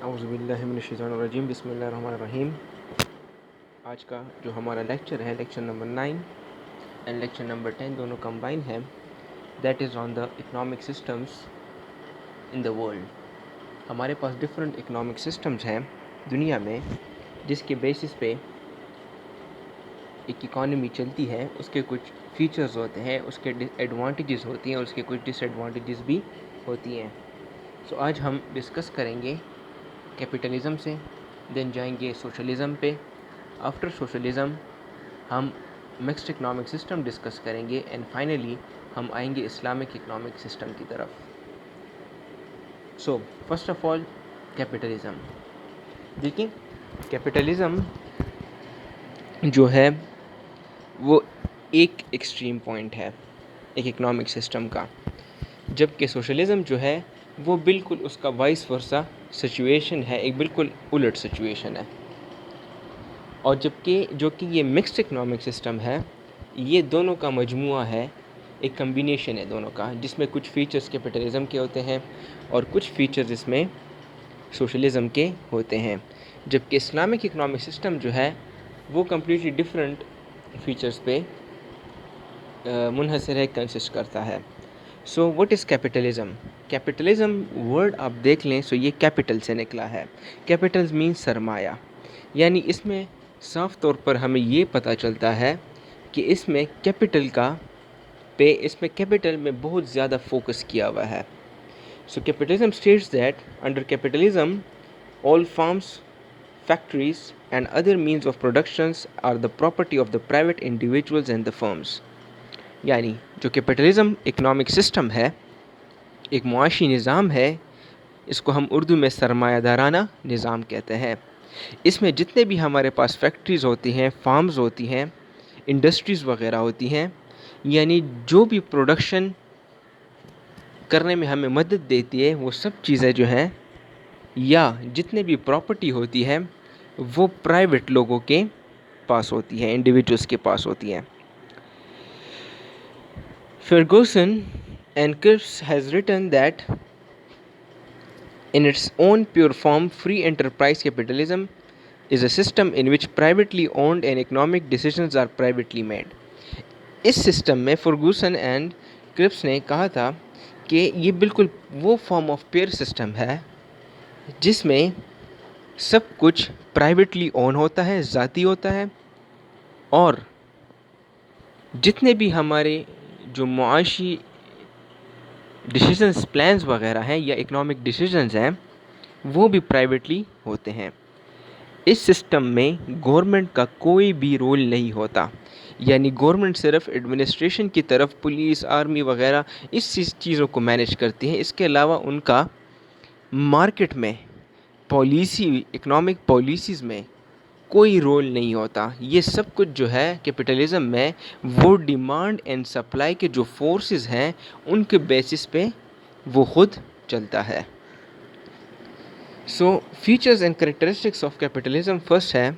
اعوذ باللہ من الشیطان الرجیم، بسم اللہ الرحمن الرحیم۔ آج کا جو ہمارا لیکچر ہے، lecture number 9 and lecture number 10 دونوں کمبائن ہے، that is on the economic systems in the world. ہمارے پاس ڈفرینٹ اکنامک سسٹمز ہیں دنیا میں، جس کے بیسس پہ ایک اکانومی چلتی ہے۔ اس کے کچھ فیچرز ہوتے ہیں، اس کے ایڈوانٹیجز ہوتی ہیں اور اس کے کچھ ڈس ایڈوانٹیجز بھی ہوتی ہیں۔ سو آج ہم ڈسکس کریں گے کیپٹلزم سے، دین جائیں گے سوشلزم پہ۔ آفٹر سوشلزم ہم مکسڈ اکنامک سسٹم ڈسکس کریں گے، اینڈ فائنلی ہم آئیں گے اسلامک اکنامک سسٹم کی طرف۔ So first of all capitalism. دیکھیں، کیپٹلزم جو ہے وہ ایک ایکسٹریم پوائنٹ ہے ایک اکنامک سسٹم کا، جبکہ سوشلزم جو ہے وہ بالکل اس کا وائس ورسا سچویشن ہے، ایک بالکل الٹ سچویشن ہے۔ اور جبکہ جو کہ یہ مکسڈ اکنامک سسٹم ہے، یہ دونوں کا مجموعہ ہے، ایک کمبینیشن ہے دونوں کا، جس میں کچھ فیچرز کیپٹلزم کے ہوتے ہیں اور کچھ فیچرز اس میں سوشلزم کے ہوتے ہیں، جبکہ اسلامک اکنامک سسٹم جو ہے وہ کمپلیٹلی ڈفرینٹ فیچرز پہ منحصر ہے، کنسسٹ کرتا ہے۔ So what is capitalism? Capitalism word آپ دیکھ لیں، سو یہ کیپٹل سے نکلا ہے۔ کیپٹلز مین سرمایہ، یعنی اس میں صاف طور پر ہمیں یہ پتہ چلتا ہے کہ اس میں کیپٹل میں بہت زیادہ فوکس کیا ہوا ہے۔ So capitalism states that under capitalism all farms, factories and other means of productions are the property of the private individuals and the firms۔ یعنی جو کیپٹلزم اکنامک سسٹم ہے، ایک معاشی نظام ہے، اس کو ہم اردو میں سرمایہ دارانہ نظام کہتے ہیں۔ اس میں جتنے بھی ہمارے پاس فیکٹریز ہوتی ہیں، فارمز ہوتی ہیں، انڈسٹریز وغیرہ ہوتی ہیں، یعنی جو بھی پروڈکشن کرنے میں ہمیں مدد دیتی ہے، وہ سب چیزیں جو ہیں یا جتنے بھی پراپرٹی ہوتی ہے وہ پرائیویٹ لوگوں کے پاس ہوتی ہے، انڈیویجولس کے پاس ہوتی ہے۔ Ferguson and Cripps has written that in its own pure form, free enterprise capitalism is a system in which privately owned and economic decisions are privately made۔ اس سسٹم میں فرگوسن اینڈ کرپس نے کہا تھا کہ یہ بالکل وہ form of pair system ہے جس میں سب کچھ پرائیویٹلی اون ہوتا ہے، ذاتی ہوتا ہے، اور جتنے بھی ہمارے جو معاشی ڈیسیژنز، پلانز وغیرہ ہیں یا اکنامک ڈیسیژنز ہیں، وہ بھی پرائیویٹلی ہوتے ہیں۔ اس سسٹم میں گورنمنٹ کا کوئی بھی رول نہیں ہوتا، یعنی گورنمنٹ صرف ایڈمنسٹریشن کی طرف، پولیس، آرمی وغیرہ اس چیزوں کو مینیج کرتی ہے۔ اس کے علاوہ ان کا مارکیٹ میں پالیسی، اکنامک پالیسیز میں کوئی رول نہیں ہوتا۔ یہ سب کچھ جو ہے کیپٹلزم میں وہ ڈیمانڈ اینڈ سپلائی کے جو فورسز ہیں ان کے بیسس پہ وہ خود چلتا ہے۔ So features and characteristics of capitalism, first ہے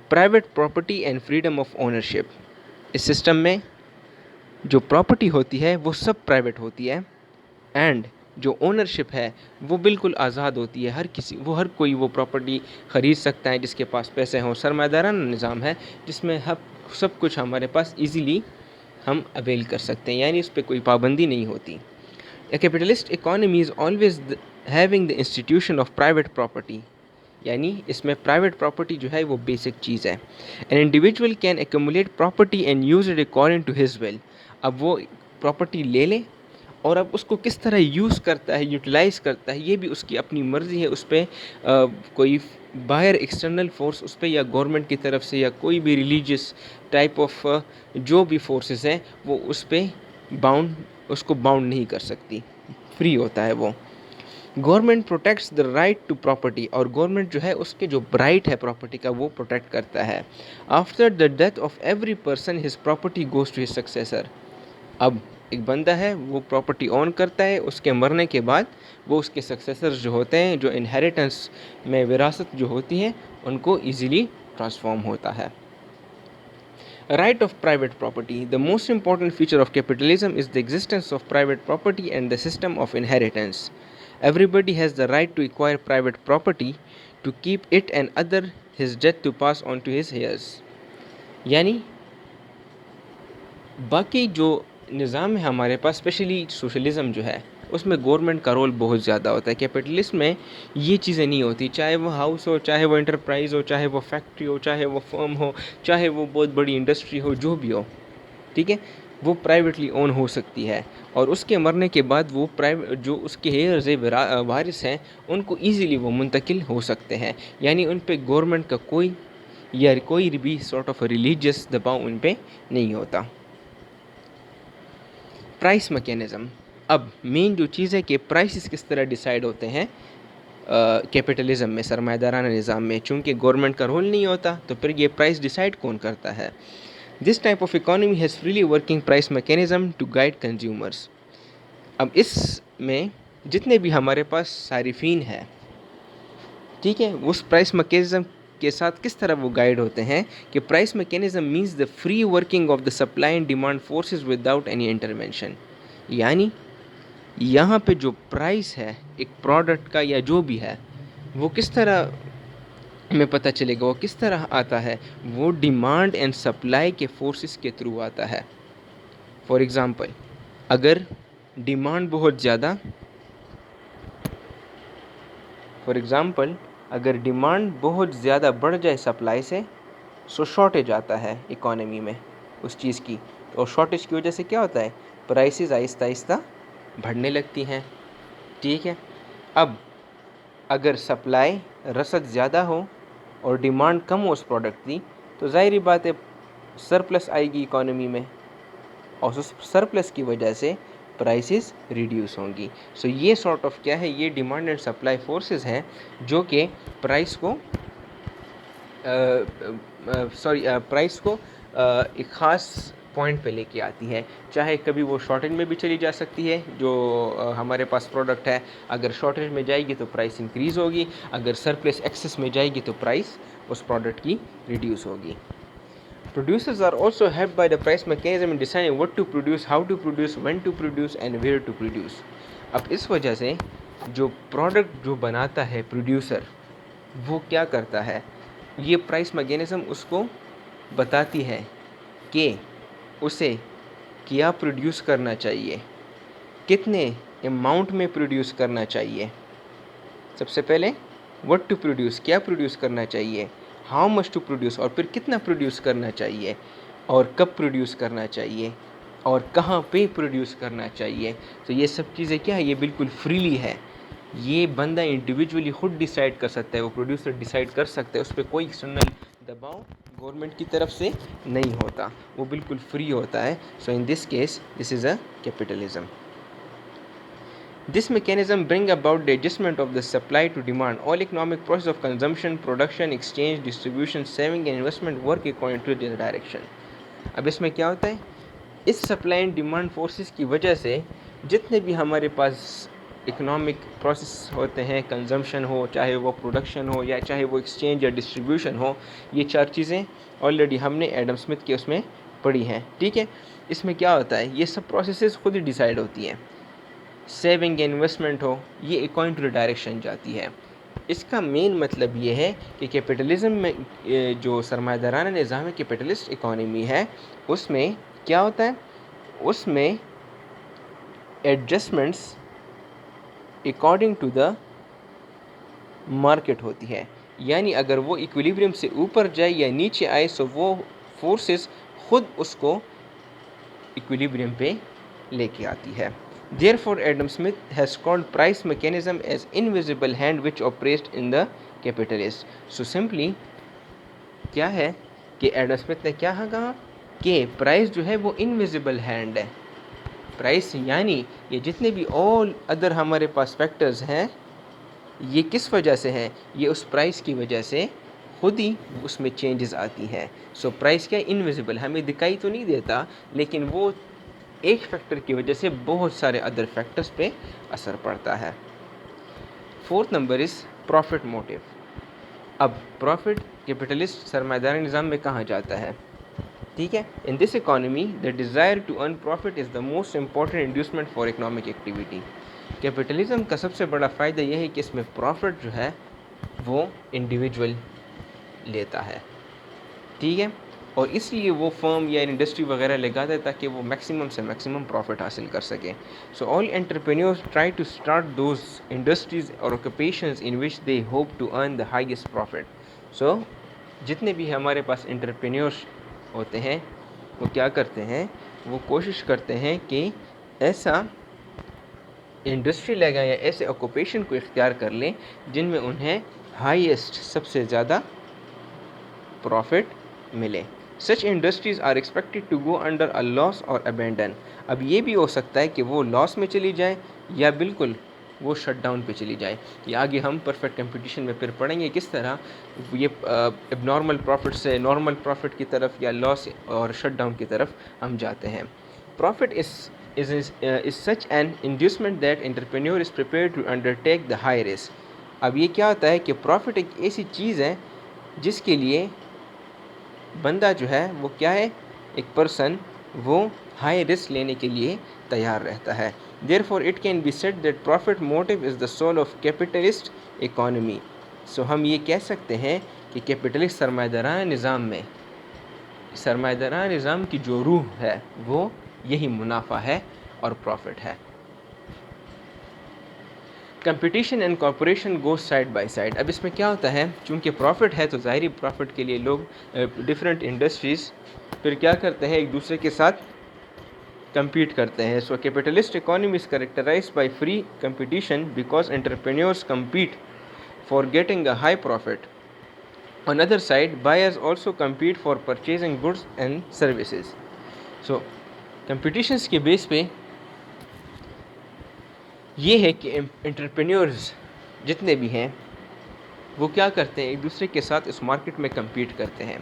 private property and freedom of ownership. اس سسٹم میں جو پراپرٹی ہوتی ہے وہ سب پرائیویٹ ہوتی ہے، اینڈ جو اونرشپ ہے وہ بالکل آزاد ہوتی ہے۔ ہر کوئی وہ پراپرٹی خرید سکتا ہے جس کے پاس پیسے ہوں۔ سرمایہ دارانہ نظام ہے جس میں سب کچھ ہمارے پاس ایزیلی ہم اویل کر سکتے ہیں، یعنی اس پہ کوئی پابندی نہیں ہوتی۔ A capitalist economy is always having the institution of private property، یعنی اس میں پرائیویٹ پراپرٹی جو ہے وہ بیسک چیز ہے۔ An individual can accumulate property and use it according to his will۔ اب وہ پراپرٹی لے لے اور اب اس کو کس طرح یوز کرتا ہے، یوٹیلائز کرتا ہے، یہ بھی اس کی اپنی مرضی ہے۔ اس پہ کوئی باہر ایکسٹرنل فورس اس پہ یا گورنمنٹ کی طرف سے یا کوئی بھی ریلیجیس ٹائپ آف جو بھی فورسز ہیں وہ اس کو باؤنڈ نہیں کر سکتی، فری ہوتا ہے وہ۔ Government protects the right to property, اور گورنمنٹ جو ہے اس کے جو رائٹ ہے پراپرٹی کا وہ پروٹیکٹ کرتا ہے۔ After the death of every person his property goes to his successor. اب ایک بندہ ہے وہ پراپرٹی اون کرتا ہے، اس کے مرنے کے بعد وہ اس کے سکسیسر جو ہوتے ہیں، جو انہیریٹنس میں وراثت جو ہوتی ہے ان کو ایزیلی ٹرانسفارم ہوتا ہے۔ Right of private property. The most important feature of capitalism is the existence of private property and the system of inheritance۔ Everybody has the right to acquire private property, to keep it and other his death to pass on to his heirs. یعنی باقی جو نظام ہے ہمارے پاس، especially socialism جو ہے، اس میں گورنمنٹ کا رول بہت زیادہ ہوتا ہے. کیپٹلسم میں یہ چیزیں نہیں ہوتی، چاہے وہ ہاؤس ہو، چاہے وہ انٹرپرائز ہو، چاہے وہ فیکٹری ہو، چاہے وہ فرم ہو، چاہے وہ بہت بڑی انڈسٹری ہو، جو بھی ہو، ٹھیک ہے، وہ پرائیویٹلی اون ہو سکتی ہے، اور اس کے مرنے کے بعد وہ جو اس کے ہیئرز وارث ہیں ان کو ایزیلی وہ منتقل ہو سکتے ہیں. یعنی ان پہ گورنمنٹ کا کوئی بھی سارٹ آف ریلیجیس دباؤ ان پہ نہیں ہوتا. Price mechanism. اب مین جو چیز ہے کہ پرائسز کس طرح ڈیسائیڈ ہوتے ہیں کیپٹلزم میں، سرمایہ دارانہ نظام میں. چونکہ گورنمنٹ کا رول نہیں ہوتا تو پھر یہ پرائس ڈیسائیڈ کون کرتا ہے؟ This type of economy has freely working price mechanism to guide consumers. اب اس میں جتنے بھی ہمارے پاس صارفین ہیں، ٹھیک ہے، اس پرائس میکینزم کے ساتھ کس طرح وہ گائیڈ ہوتے ہیں کہ price mechanism means the free working of the supply and demand forces without any intervention. یعنی یہاں پہ جو پرائس ہے ایک پروڈکٹ کا یا جو بھی ہے، وہ کس طرح ہمیں پتہ چلے گا، وہ کس طرح آتا ہے؟ وہ ڈیمانڈ اینڈ سپلائی کے فورسز کے تھرو آتا ہے. فار ایگزامپل، اگر ڈیمانڈ بہت زیادہ بڑھ جائے سپلائی سے، سو شارٹیج آتا ہے اکانومی میں اس چیز کی، اور شارٹیج کی وجہ سے کیا ہوتا ہے؟ پرائسز آہستہ آہستہ بڑھنے لگتی ہیں. ٹھیک ہے، اب اگر سپلائی رسد زیادہ ہو اور ڈیمانڈ کم ہو اس پروڈکٹ کی، تو ظاہری بات ہے سرپلس آئے گی اکانومی میں، اور اس سرپلس کی وجہ سے پرائسز ریڈیوس ہوں گی. سو یہ سارٹ آف کیا ہے؟ یہ ڈیمانڈ اینڈ سپلائی فورسز ہیں جو کہ پرائس کو ایک خاص پوائنٹ پہ لے کے آتی ہے. چاہے کبھی وہ شارٹیج میں بھی چلی جا سکتی ہے جو ہمارے پاس پروڈکٹ ہے، اگر شارٹیج میں جائے گی تو پرائس انکریز ہوگی، اگر سرپلس ایکسس میں جائے گی تو پرائس اس پروڈکٹ کی ریڈیوس ہوگی. Producers are also helped by the price mechanism in deciding what to produce, how to produce, when to produce and where to produce. اب اس وجہ سے جو پروڈکٹ جو بناتا ہے پروڈیوسر، وہ کیا کرتا ہے؟ یہ پرائس میکینزم اس کو بتاتی ہے کہ اسے کیا پروڈیوس کرنا چاہیے، کتنے اماؤنٹ میں پروڈیوس کرنا چاہیے. سب سے پہلے what to produce، کیا پروڈیوس کرنا چاہیے، ہاؤ مچ ٹو پروڈیوس، اور پھر کتنا پروڈیوس کرنا چاہیے، اور کب پروڈیوس کرنا چاہیے، اور کہاں پہ پروڈیوس کرنا چاہیے. تو یہ سب چیزیں کیا ہے؟ یہ بالکل فریلی ہے. یہ بندہ انڈیویجولی خود ڈیسائیڈ کر سکتا ہے، وہ پروڈیوسر ڈیسائیڈ کر سکتا ہے، اس پہ کوئی ایکسٹرنل دباؤ گورنمنٹ کی طرف سے نہیں ہوتا، وہ بالکل فری ہوتا ہے. So in this case this is a capitalism. This mechanism brings about the adjustment of the supply to demand. All economic process of consumption, production, exchange, distribution, saving and investment work according to this direction. اب اس میں کیا ہوتا ہے؟ اس supply and demand forces کی وجہ سے جتنے بھی ہمارے پاس اکنامک پروسیس ہوتے ہیں، کنزمپشن ہو، چاہے وہ پروڈکشن ہو، یا چاہے وہ ایکسچینج یا ڈسٹریبیوشن ہو، یہ چار چیزیں آلریڈی ہم نے ایڈم اسمتھ کے اس میں پڑھی ہیں. ٹھیک ہے، اس میں کیا ہوتا ہے؟ یہ سب پروسیسز خود ہی ڈیسائیڈ ہوتی ہیں. سیونگ انویسٹمنٹ ہو، یہ اکارڈنگ ٹو ڈائریکشن جاتی ہے. اس کا مین مطلب یہ ہے کہ کیپٹلزم میں جو سرمایہ دارانہ نظام ہے، کیپٹلسٹ اکانومی ہے، اس میں کیا ہوتا ہے؟ اس میں adjustments according to the market ہوتی ہے. یعنی اگر وہ ایکویلیبریم سے اوپر جائے یا نیچے آئے، سو وہ فورسز خود اس کو ایکویلیبریم پہ لے کے آتی ہے. Therefore, Adam Smith has called price mechanism as invisible hand which operates in the capitalist. So simply کیا ہے کہ ایڈم اسمتھ نے کیا کہا کہ پرائس جو ہے وہ انویزیبل ہینڈ ہے. پرائس یعنی یہ جتنے بھی آل ادر ہمارے پاس فیکٹرز ہیں، یہ کس وجہ سے ہیں؟ یہ اس پرائس کی وجہ سے خود ہی اس میں چینجز آتی ہیں. سو پرائس کیا انویزیبل، ہمیں دکھائی تو نہیں دیتا، لیکن وہ ایک فیکٹر کی وجہ سے بہت سارے ادر فیکٹرز پہ اثر پڑتا ہے. Fourth number is profit motive. اب پروفٹ کیپٹلسٹ سرمایہ داری نظام میں کہاں جاتا ہے؟ ٹھیک ہے، in this economy the desire to earn profit is the most important inducement for economic activity. Capitalism کا سب سے بڑا فائدہ یہ ہے کہ اس میں پروفٹ جو ہے وہ انڈیویجول لیتا ہے، ٹھیک ہے، اور اس لیے وہ فرم یا انڈسٹری وغیرہ لگاتا ہے تاکہ وہ میکسیمم سے میکسیمم پروفٹ حاصل کر سکیں. So all entrepreneurs try to start those industries or occupations in which they hope to earn the highest profit. So جتنے بھی ہمارے پاس انٹرپرینیورس ہوتے ہیں وہ کیا کرتے ہیں، وہ کوشش کرتے ہیں کہ ایسا انڈسٹری لگائیں یا ایسے آکوپیشن کو اختیار کر لیں جن میں انہیں ہائیسٹ سب سے زیادہ پروفٹ ملے. Such industries are expected to go under a loss or abandon. اب یہ بھی ہو سکتا ہے کہ وہ لاس میں چلی جائیں یا بالکل وہ شٹ ڈاؤن پہ چلی جائے. یہ آگے ہم پرفیکٹ کمپٹیشن میں پھر پڑھیں گے کس طرح یہ اب نارمل پروفٹ سے نارمل پروفٹ کی طرف یا لاس اور شٹ ڈاؤن کی طرف ہم جاتے ہیں. Profit is such an inducement that entrepreneur is prepared to undertake the high risk. اب یہ کیا ہوتا ہے کہ پروفٹ ایک ایسی چیز ہے جس کے لیے بندہ جو ہے وہ کیا ہے، ایک پرسن وہ ہائی رسک لینے کے لیے تیار رہتا ہے. Therefore it can be said that profit motive is the soul of capitalist economy. سو ہم یہ کہہ سکتے ہیں کہ کیپٹلسٹ سرمایہ دارانہ نظام کی جو روح ہے وہ یہی منافع ہے اور پروفٹ ہے. Competition and cooperation goes side by side. اب اس میں کیا ہوتا ہے، چونکہ پروفٹ ہے تو ظاہری پروفٹ کے لیے لوگ ڈفرینٹ انڈسٹریز پھر کیا کرتے ہیں، ایک دوسرے کے ساتھ کمپیٹ کرتے ہیں. So capitalist economy is characterized by free competition because entrepreneurs compete for getting a high profit. On other side, buyers also compete for purchasing goods and services. So competitions کے بیس پہ یہ ہے کہ انٹرپرینیورز جتنے بھی ہیں وہ کیا کرتے ہیں، ایک دوسرے کے ساتھ اس مارکیٹ میں کمپیٹ کرتے ہیں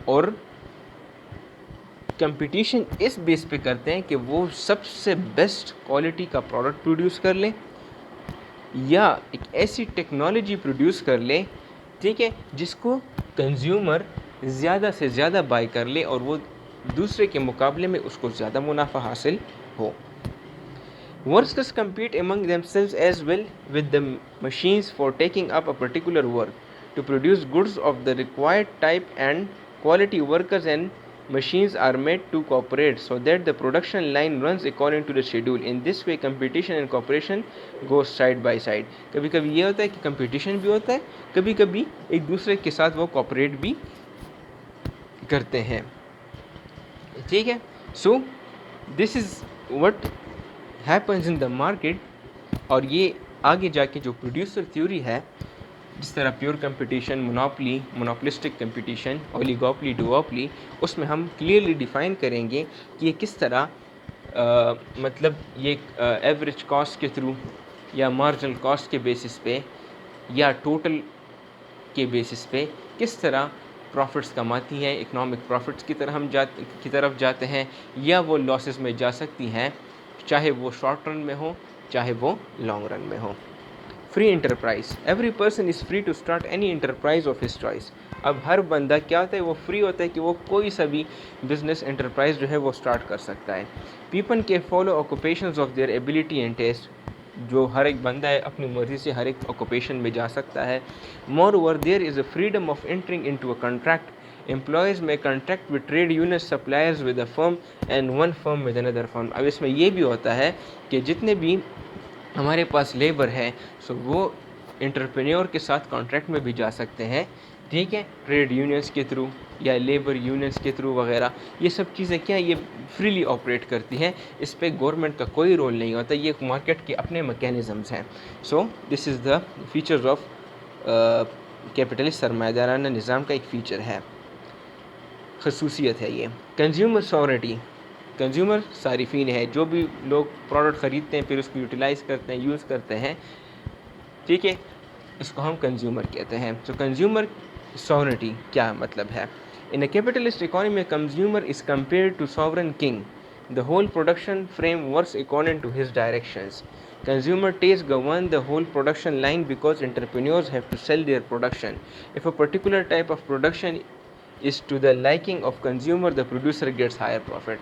اور کمپٹیشن اس بیس پہ کرتے ہیں کہ وہ سب سے بیسٹ کوالٹی کا پروڈکٹ پروڈیوس کر لیں یا ایک ایسی ٹیکنالوجی پروڈیوس کر لیں، ٹھیک ہے، جس کو کنزیومر زیادہ سے زیادہ بائی کر لے اور وہ دوسرے کے مقابلے میں اس کو زیادہ منافع حاصل ہو. Workers compete among themselves as well with the machines for taking up a particular work to produce goods of the required type and quality. Workers and machines are made to cooperate so that the production line runs according to the schedule. In this way competition and cooperation goes side by side. کبھی کبھی یہ ہوتا ہے کہ competition بھی ہوتا ہے، کبھی کبھی ایک دوسرے کے ساتھ وہ کوپریٹ بھی کرتے ہیں، ٹھیک ہے. So this is what happens in the market. اور یہ آگے جا کے جو پروڈیوسر تھیوری ہے، جس طرح پیور کمپٹیشن، مونوپلسٹک کمپٹیشن، اولیگوپلی، ڈووپلی، اس میں ہم کلیئرلی ڈیفائن کریں گے کہ یہ کس طرح مطلب یہ ایوریج کاسٹ کے تھرو یا مارجنل کاسٹ کے بیسس پہ یا ٹوٹل کے بیسس پہ کس طرح پروفٹس کماتی ہیں، اکنامک پروفٹس کی طرف جاتے ہیں یا وہ لاسز میں جا سکتی ہیں، چاہے وہ شارٹ رن میں ہو چاہے وہ لانگ رن میں ہو. Free enterprise. Every person is free to start any enterprise of his choice. اب ہر بندہ کیا ہوتا ہے، وہ فری ہوتا ہے کہ وہ کوئی سا بھی بزنس انٹرپرائز جو ہے وہ اسٹارٹ کر سکتا ہے. پیپل کے follow occupations of their ability and taste. جو ہر ایک بندہ ہے اپنی مرضی سے ہر ایک آکوپیشن میں جا سکتا ہے. مور over there is a freedom of entering into a contract. Employees may contract with trade union suppliers with a firm and one firm with another firm. اب اس میں یہ بھی ہوتا ہے کہ جتنے بھی ہمارے پاس لیبر ہے سو وہ انٹرپرینیور کے ساتھ کانٹریکٹ میں بھی جا سکتے ہیں، ٹھیک ہے، ٹریڈ یونینس کے تھرو یا لیبر یونینس کے تھرو وغیرہ. یہ سب چیزیں کیا یہ فریلی آپریٹ کرتی ہیں، اس پہ گورنمنٹ کا کوئی رول نہیں ہوتا، یہ مارکیٹ کے اپنے میکینزمز ہیں. سو this is the features of capitalist سرمایہ دارانہ نظام کا ایک فیچر ہے، خصوصیت ہے یہ. کنزیومر سورنٹی. کنزیومر صارفین ہے، جو بھی لوگ پروڈکٹ خریدتے ہیں پھر اس کو یوٹیلائز کرتے ہیں، یوز کرتے ہیں، ٹھیک ہے، اس کو ہم کنزیومر کہتے ہیں. تو کنزیومر سورنٹی کیا مطلب ہے؟ In a capitalist economy consumer is compared to sovereign king. The whole production frame works according to his directions. Consumer tastes govern the whole production line because entrepreneurs have to sell their production. If a particular type of production is to the liking of consumer, the producer gets higher profit.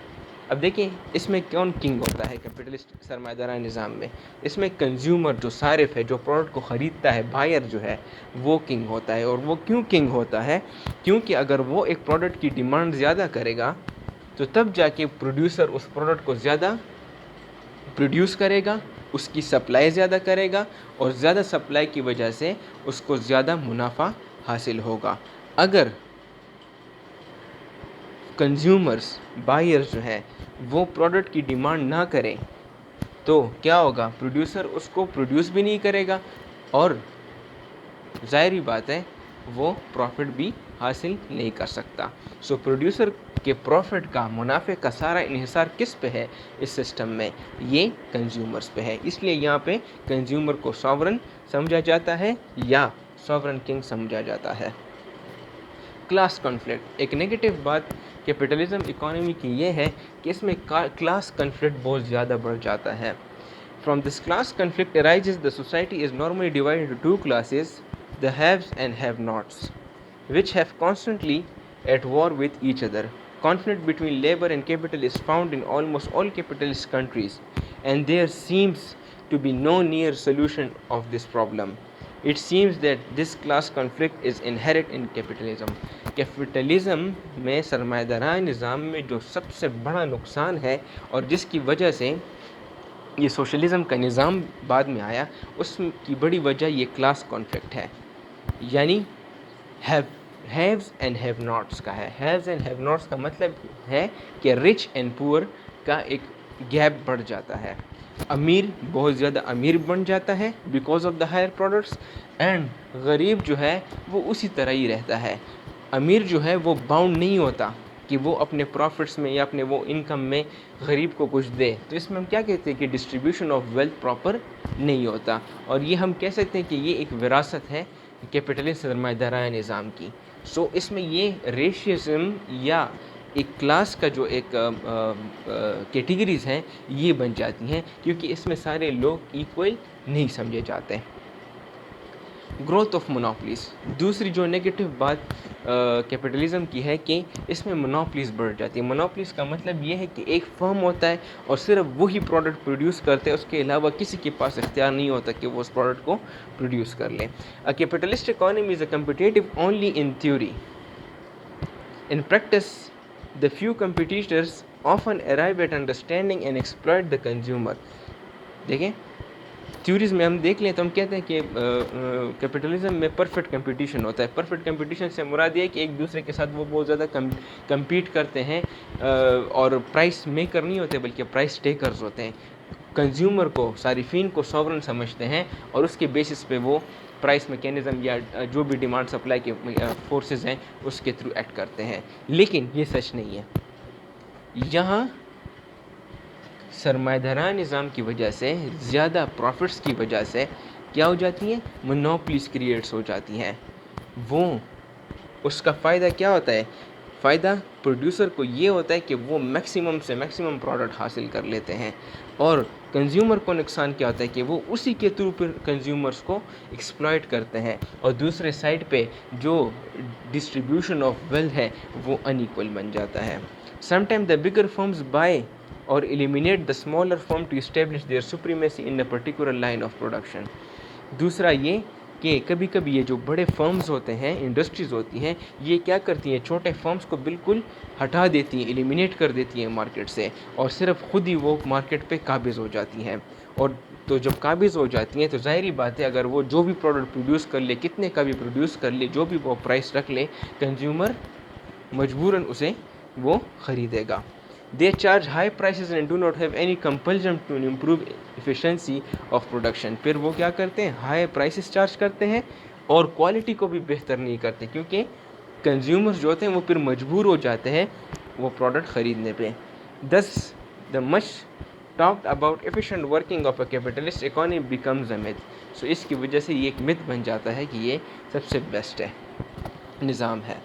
اب دیکھیں اس میں کون king ہوتا ہے capitalist سرمایہ دارانہ نظام میں؟ اس میں کنزیومر جو صارف ہے، جو پروڈکٹ کو خریدتا ہے، بائر جو ہے وہ کنگ ہوتا ہے. اور وہ کیوں کنگ ہوتا ہے؟ کیونکہ اگر وہ ایک پروڈکٹ کی ڈیمانڈ زیادہ کرے گا تو تب جا کے پروڈیوسر اس پروڈکٹ کو زیادہ پروڈیوس کرے گا، اس کی سپلائی زیادہ کرے گا، اور زیادہ سپلائی کی وجہ سے اس کو زیادہ منافع حاصل ہوگا. اگر کنزیومرز، بائرز جو ہے وہ پروڈکٹ کی ڈیمانڈ نہ کریں تو کیا ہوگا؟ پروڈیوسر اس کو پروڈیوس بھی نہیں کرے گا، اور ظاہری بات ہے وہ پروفٹ بھی حاصل نہیں کر سکتا. سو پروڈیوسر کے پروفٹ کا، منافع کا سارا انحصار کس پہ ہے اس سسٹم میں؟ یہ کنزیومرز پہ ہے. اس لیے یہاں پہ کنزیومر کو ساورن سمجھا جاتا ہے یا ساورن کنگ سمجھا جاتا ہے. کلاس کنفلکٹ، ایک نیگیٹو بات کیپٹلزم اکانومی کی یہ ہے کہ اس میں کلاس کنفلکٹ بہت زیادہ بڑھ جاتا ہے. From this class conflict arises the society is normally divided into two classes, the haves and have-nots, which have constantly at war with each other. Conflict between labor and capital is found in almost all capitalist countries, and there seems to be no near solution of this problem. It seems that this class conflict is inherent in capitalism. Capitalism میں سرمایہ دارانہ نظام میں جو سب سے بڑا نقصان ہے اور جس کی وجہ سے یہ سوشلزم کا نظام بعد میں آیا، اس کی بڑی وجہ یہ کلاس کانفلکٹ ہے، یعنی ہیوز اینڈ ہیو ناٹس کا ہے. ہیوز اینڈ ہیو ناٹس کا مطلب ہے کہ رچ اینڈ پور کا ایک گیپ بڑھ جاتا ہے. امیر بہت زیادہ امیر بن جاتا ہے because of the higher products, and غریب جو ہے وہ اسی طرح ہی رہتا ہے. امیر جو ہے وہ باؤنڈ نہیں ہوتا کہ وہ اپنے پروفٹس میں یا اپنے وہ انکم میں غریب کو کچھ دے. تو اس میں ہم کیا کہتے ہیں کہ ڈسٹریبیوشن آف ویلتھ پراپر نہیں ہوتا، اور یہ ہم کہہ سکتے ہیں کہ یہ ایک وراثت ہے کیپٹلسٹ سرمایہ دارانہ نظام کی. سو اس میں یہ ریشیزم یا ایک کلاس کا جو ایک کیٹیگریز ہیں یہ بن جاتی ہیں، کیونکہ اس میں سارے لوگ ایکول نہیں سمجھے جاتے. گروتھ آف مونوپلیز، دوسری جو نیگیٹو بات کیپٹلزم کی ہے کہ اس میں مونوپلیز بڑھ جاتی ہے. مونوپلیز کا مطلب یہ ہے کہ ایک فرم ہوتا ہے اور صرف وہی پروڈکٹ پروڈیوس کرتے ہیں، اس کے علاوہ کسی کے پاس اختیار نہیں ہوتا کہ وہ اس پروڈکٹ کو پروڈیوس کر لیں. Capitalist economy is a competitive only in theory. In practice, the few competitors often arrive at understanding and exploit the consumer. دیکھیں تھیوریز میں ہم دیکھ لیں تو ہم کہتے ہیں کہ کیپٹلزم میں پرفیکٹ کمپٹیشن ہوتا ہے. پرفیکٹ کمپٹیشن سے مراد یہ ہے کہ ایک دوسرے کے ساتھ وہ بہت زیادہ کمپیٹ کرتے ہیں اور پرائس میکر نہیں ہوتے بلکہ پرائس ٹیکرز ہوتے ہیں. کنزیومر کو، صارفین کو ساورن سمجھتے ہیں اور اس کے بیسس پہ وہ پرائس میکینزم یا جو بھی ڈیمانڈ سپلائی کے فورسز ہیں اس کے تھرو ایکٹ کرتے ہیں. لیکن یہ سچ نہیں ہے. یہاں سرمایہ دارانہ نظام کی وجہ سے، زیادہ پروفٹس کی وجہ سے کیا ہو جاتی ہیں؟ مونوپلیز کریٹس ہو جاتی ہیں. وہ اس کا فائدہ کیا ہوتا ہے؟ فائدہ پروڈیوسر کو یہ ہوتا ہے کہ وہ میکسیمم سے میکسیمم پروڈکٹ حاصل کر لیتے ہیں، اور کنزیومر کو نقصان کیا ہوتا ہے کہ وہ اسی کے تھرو پھر کنزیومرز کو ایکسپلائٹ کرتے ہیں، اور دوسرے سائڈ پہ جو ڈسٹریبیوشن آف ویلتھ ہے وہ ان ایکول بن جاتا ہے. Some time the bigger firms buy or eliminate the smaller firm to establish their supremacy in a particular line of production. دوسرا یہ کہ کبھی کبھی یہ جو بڑے فرمز ہوتے ہیں، انڈسٹریز ہوتی ہیں، یہ کیا کرتی ہیں؟ چھوٹے فرمز کو بالکل ہٹا دیتی ہیں، ایلیمینیٹ کر دیتی ہیں مارکیٹ سے، اور صرف خود ہی وہ مارکیٹ پہ قابض ہو جاتی ہیں. اور تو جب قابض ہو جاتی ہیں تو ظاہری بات ہے اگر وہ جو بھی پروڈکٹ پروڈیوس کر لے، کتنے کا بھی پروڈیوس کر لے، جو بھی وہ پرائس رکھ لے، کنزیومر مجبوراً اسے وہ خریدے گا. They charge high prices and do not have any compulsion to improve efficiency of production. پھر وہ کیا کرتے ہیں؟ ہائی پرائسز چارج کرتے ہیں اور کوالٹی کو بھی بہتر نہیں کرتے، کیونکہ کنزیومرز جو ہوتے ہیں وہ پھر مجبور ہو جاتے ہیں وہ پروڈکٹ خریدنے پہ. Thus the much talked about efficient working of a capitalist economy becomes a myth. So اس کی وجہ سے یہ ایک myth بن جاتا ہے کہ یہ سب سے بیسٹ ہے نظام ہے.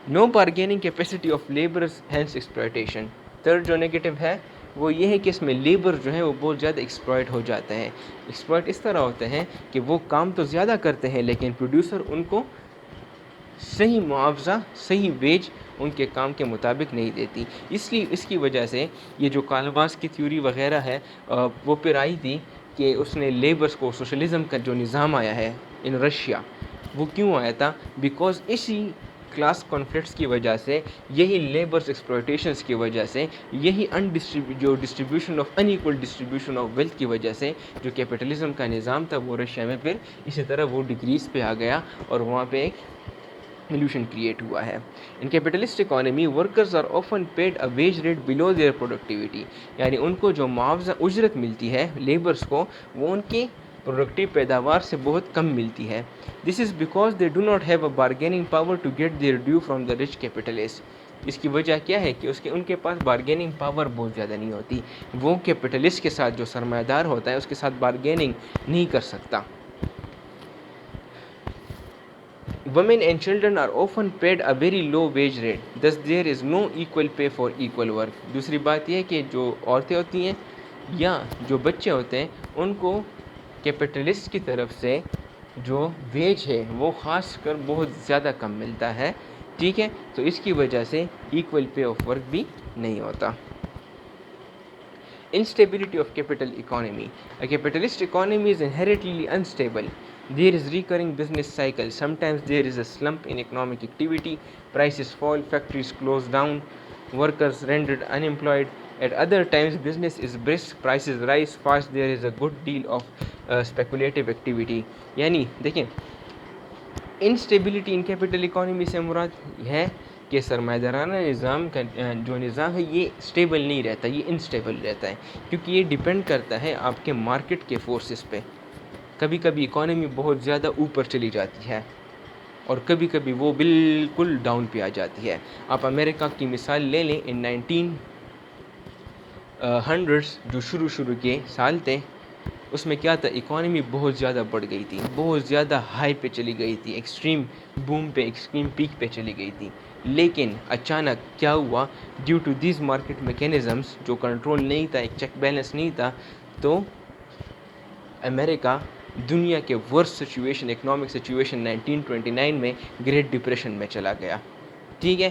No bargaining capacity of labours hence exploitation. Third جو نیگیٹو ہے وہ یہ ہے کہ اس میں لیبر جو ہے وہ بہت زیادہ ایکسپلائٹ ہو جاتے ہیں. ایکسپلائٹ اس طرح ہوتے ہیں کہ وہ کام تو زیادہ کرتے ہیں لیکن پروڈیوسر ان کو صحیح معاوضہ، صحیح ویج ان کے کام کے مطابق نہیں دیتی. اس لیے اس کی وجہ سے یہ جو کارل مارکس کی تھیوری وغیرہ ہے وہ پھر آئی تھی کہ اس نے لیبرس کو سوشلزم کا جو نظام آیا ہے ان رشیا وہ کیوں آیا تھا؟ بیکاز اسی کلاس کانفلکٹس کی وجہ سے، یہی لیبرس ایکسپلوٹیشنس کی وجہ سے، یہی جو distribution of in equal distribution of wealth کی وجہ سے جو کیپٹلزم کا نظام تھا وہ رشیا میں پھر اسی طرح وہ ڈگریز پہ آ گیا اور وہاں پہ ایک ایلیوشن کریٹ ہوا ہے. In capitalist economy workers are often paid a wage rate below their productivity, یعنی ان کو جو معاوضہ اجرت ملتی ہے لیبرس کو وہ ان کی پروڈکٹیو پیداوار سے بہت کم ملتی ہے. This is because they do not have a bargaining power to get their due from the rich capitalist. اس کی وجہ کیا ہے کہ ان کے پاس بارگیننگ پاور بہت زیادہ نہیں ہوتی. وہ کیپٹلسٹ کے ساتھ جو سرمایہ دار ہوتا ہے اس کے ساتھ بارگیننگ نہیں کر سکتا. Women and children are often paid a very low wage rate. Thus there is no equal pay for equal work. دوسری بات یہ ہے کہ جو عورتیں ہوتی ہیں یا جو بچے ہوتے ہیں ان کو کیپٹلسٹ کی طرف سے جو ویج ہے وہ خاص کر بہت زیادہ کم ملتا ہے. ٹھیک ہے، تو اس کی وجہ سے ایکول پے آف ورک بھی نہیں ہوتا. Instability of capital economy. A capitalist economy is inherently unstable. There is recurring business cycle. Sometimes there is a slump in economic activity. Prices fall, factories close down, workers rendered unemployed. At other times business is brisk, prices rise fast. There is a good deal of speculative activity. یعنی دیکھیں instability ان capital economy سے مراد ہے کہ سرمایہ دارانہ نظام کا جو نظام ہے یہ اسٹیبل نہیں رہتا، یہ انسٹیبل رہتا ہے کیونکہ یہ ڈیپینڈ کرتا ہے آپ کے مارکیٹ کے فورسز پہ. کبھی کبھی اکانومی بہت زیادہ اوپر چلی جاتی ہے اور کبھی کبھی وہ بالکل ڈاؤن پہ آ جاتی ہے. آپ امریکہ کی مثال لے لیں، ان 1900s جو شروع کے سال تھے اس میں کیا تھا، اکانومی بہت زیادہ بڑھ گئی تھی، بہت زیادہ ہائی پہ چلی گئی تھی، ایکسٹریم بوم پہ، ایکسٹریم پیک پہ چلی گئی تھی. لیکن اچانک کیا ہوا، due to these market mechanisms جو کنٹرول نہیں تھا، ایک چیک بیلنس نہیں تھا، تو امریکہ دنیا کے ورسٹ سچویشن، اکنامک سچویشن 1929 میں گریٹ ڈپریشن میں چلا گیا. ٹھیک ہے،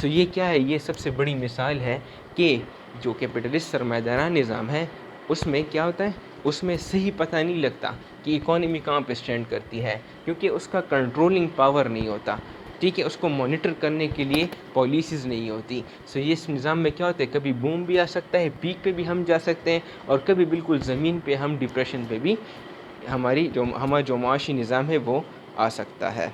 سو یہ کیا ہے، یہ سب سے بڑی مثال ہے کہ جو کیپٹلسٹ سرمایہ دارانہ نظام ہے اس میں کیا ہوتا ہے، اس میں صحیح پتہ نہیں لگتا کہ اکانومی کہاں پہ اسٹینڈ کرتی ہے کیونکہ اس کا کنٹرولنگ پاور نہیں ہوتا. ٹھیک ہے، اس کو مانیٹر کرنے کے لیے پالیسیز نہیں ہوتی. سو یہ اس نظام میں کیا ہوتا ہے، کبھی بوم بھی آ سکتا ہے، پیک پہ بھی ہم جا سکتے ہیں، اور کبھی بالکل زمین پہ ہم ڈپریشن پہ بھی ہمارا جو معاشی نظام ہے وہ آ سکتا ہے.